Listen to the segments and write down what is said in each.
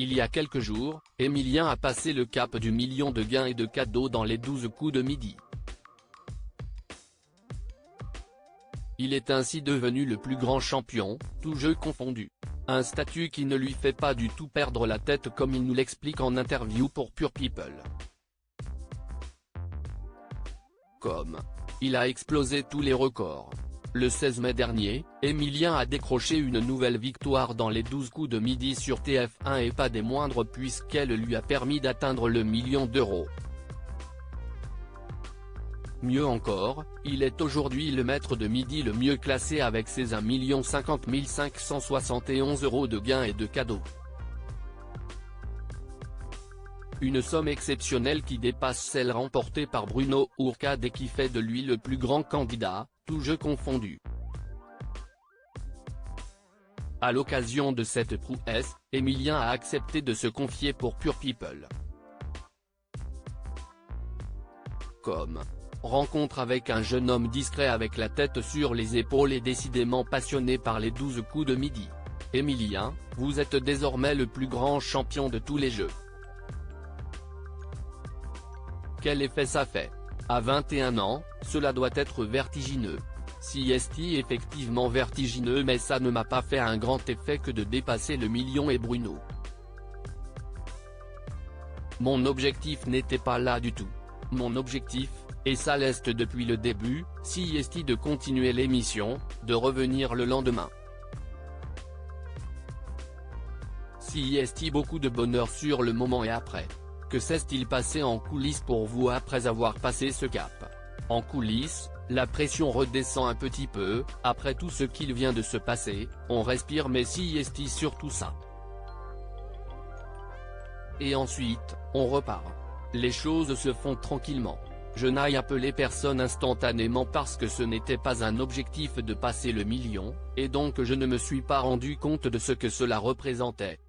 Il y a quelques jours, Emilien a passé le cap du million de gains et de cadeaux dans les 12 coups de midi. Il est ainsi devenu le plus grand champion, tous jeux confondus. Un statut qui ne lui fait pas du tout perdre la tête comme il nous l'explique en interview pour Pure People. Il a explosé tous les records. Le 16 mai dernier, Emilien a décroché une nouvelle victoire dans les 12 coups de midi sur TF1 et pas des moindres puisqu'elle lui a permis d'atteindre le million d'euros. Mieux encore, il est aujourd'hui le maître de midi le mieux classé avec ses 1 050 571 € de gains et de cadeaux. Une somme exceptionnelle qui dépasse celle remportée par Bruno Ourcade et qui fait de lui le plus grand candidat, tous jeux confondus. À l'occasion de cette prouesse, Emilien a accepté de se confier pour Pure People. Rencontre avec un jeune homme discret avec la tête sur les épaules et décidément passionné par les 12 coups de midi. Emilien, vous êtes désormais le plus grand champion de tous les jeux. Quel effet ça fait? À 21 ans, cela doit être vertigineux. Si est effectivement vertigineux mais ça ne m'a pas fait un grand effet que de dépasser le million et Bruno. Mon objectif n'était pas là du tout. Mon objectif, et ça l'est depuis le début, si est de continuer l'émission, de revenir le lendemain. Si est beaucoup de bonheur sur le moment et après. Que s'est-il passé en coulisses pour vous après avoir passé ce cap? En coulisses, la pression redescend un petit peu, après tout ce qu'il vient de se passer, on respire mais si est surtout ça. Et ensuite, on repart. Les choses se font tranquillement. Je n'ai appelé personne instantanément parce que ce n'était pas un objectif de passer le million, et donc je ne me suis pas rendu compte de ce que cela représentait.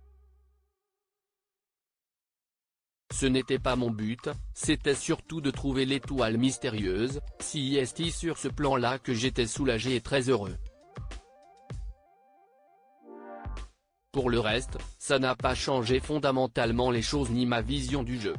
Ce n'était pas mon but, c'était surtout de trouver l'étoile mystérieuse, si est sur ce plan-là que j'étais soulagé et très heureux. Pour le reste, ça n'a pas changé fondamentalement les choses ni ma vision du jeu.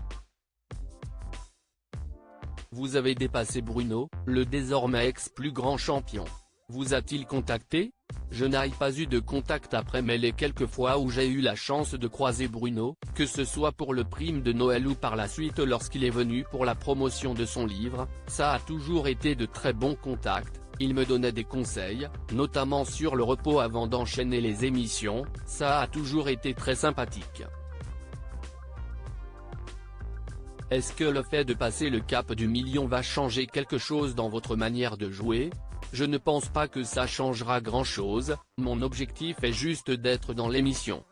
Vous avez dépassé Bruno, le désormais ex-plus grand champion. Vous a-t-il contacté? Je n'ai pas eu de contact après mais les quelques fois où j'ai eu la chance de croiser Bruno, que ce soit pour le prime de Noël ou par la suite lorsqu'il est venu pour la promotion de son livre, ça a toujours été de très bons contacts, il me donnait des conseils, notamment sur le repos avant d'enchaîner les émissions, ça a toujours été très sympathique. Est-ce que le fait de passer le cap du million va changer quelque chose dans votre manière de jouer? Je ne pense pas que ça changera grand-chose, mon objectif est juste d'être dans l'émission.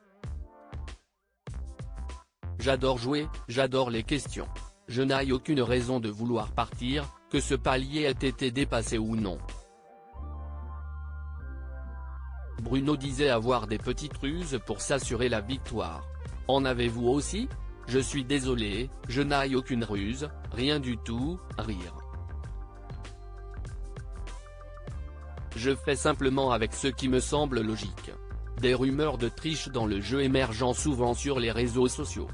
J'adore jouer, j'adore les questions. Je n'ai aucune raison de vouloir partir, que ce palier ait été dépassé ou non. Bruno disait avoir des petites ruses pour s'assurer la victoire. En avez-vous aussi? Je suis désolé, je n'ai aucune ruse, rien du tout, rire. Je fais simplement avec ce qui me semble logique. Des rumeurs de triche dans le jeu émergent souvent sur les réseaux sociaux.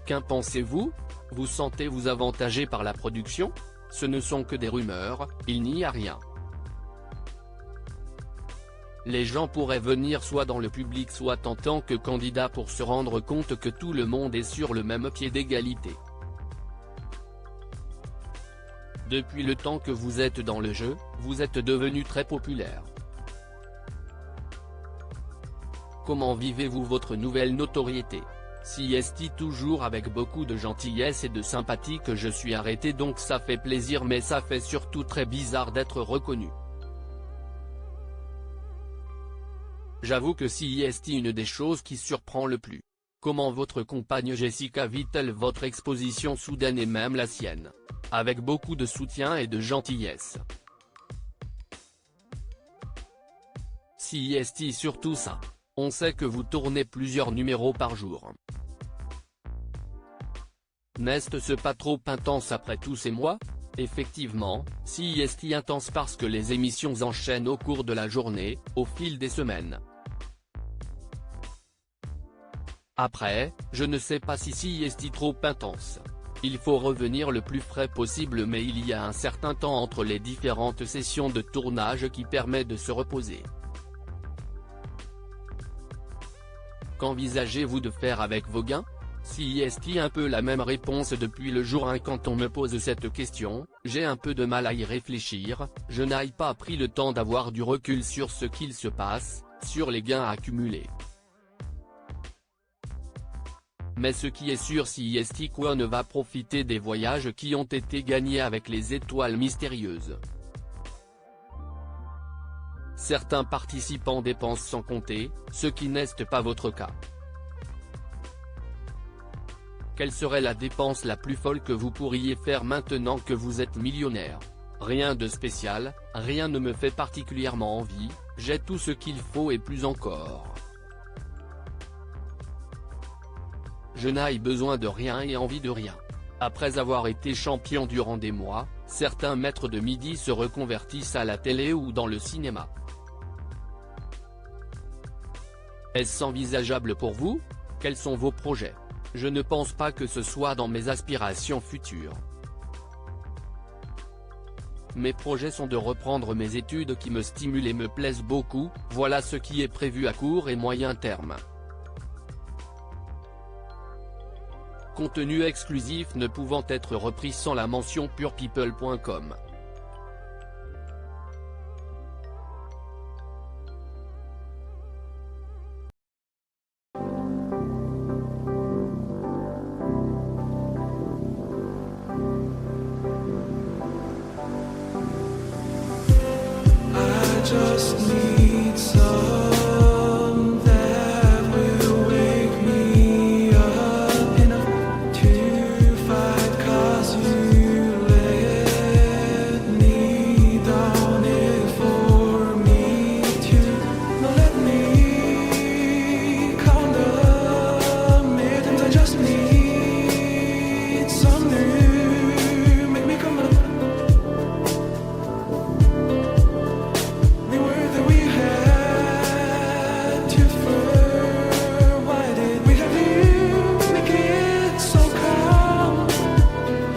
Qu'en pensez-vous? Vous sentez-vous avantagé par la production? Ce ne sont que des rumeurs, il n'y a rien. Les gens pourraient venir soit dans le public soit en tant que candidat pour se rendre compte que tout le monde est sur le même pied d'égalité. Depuis le temps que vous êtes dans le jeu, vous êtes devenu très populaire. Comment vivez-vous votre nouvelle notoriété? Si est toujours avec beaucoup de gentillesse et de sympathie que je suis arrêté donc ça fait plaisir mais ça fait surtout très bizarre d'être reconnu. J'avoue que si est une des choses qui surprend le plus. Comment votre compagne Jessica vit-elle votre exposition soudaine et même la sienne? Avec beaucoup de soutien et de gentillesse. Si est surtout ça. On sait que vous tournez plusieurs numéros par jour. N'est-ce pas trop intense après tous ces mois? Effectivement, si est intense parce que les émissions enchaînent au cours de la journée, au fil des semaines. Après, je ne sais pas si est trop intense. Il faut revenir le plus frais possible, mais il y a un certain temps entre les différentes sessions de tournage qui permet de se reposer. Qu'envisagez-vous de faire avec vos gains? Si est un peu la même réponse depuis le jour 1 quand on me pose cette question, j'ai un peu de mal à y réfléchir, je n'ai pas pris le temps d'avoir du recul sur ce qu'il se passe, sur les gains accumulés. Mais ce qui est sûr, si One va profiter des voyages qui ont été gagnés avec les étoiles mystérieuses. Certains participants dépensent sans compter, ce qui n'est pas votre cas. Quelle serait la dépense la plus folle que vous pourriez faire maintenant que vous êtes millionnaire? Rien de spécial, rien ne me fait particulièrement envie, j'ai tout ce qu'il faut et plus encore. Je n'ai besoin de rien et envie de rien. Après avoir été champion durant des mois, certains maîtres de midi se reconvertissent à la télé ou dans le cinéma. Est-ce envisageable pour vous? Quels sont vos projets? Je ne pense pas que ce soit dans mes aspirations futures. Mes projets sont de reprendre mes études qui me stimulent et me plaisent beaucoup, voilà ce qui est prévu à court et moyen terme. Contenu exclusif ne pouvant être repris sans la mention purepeople.com. Just need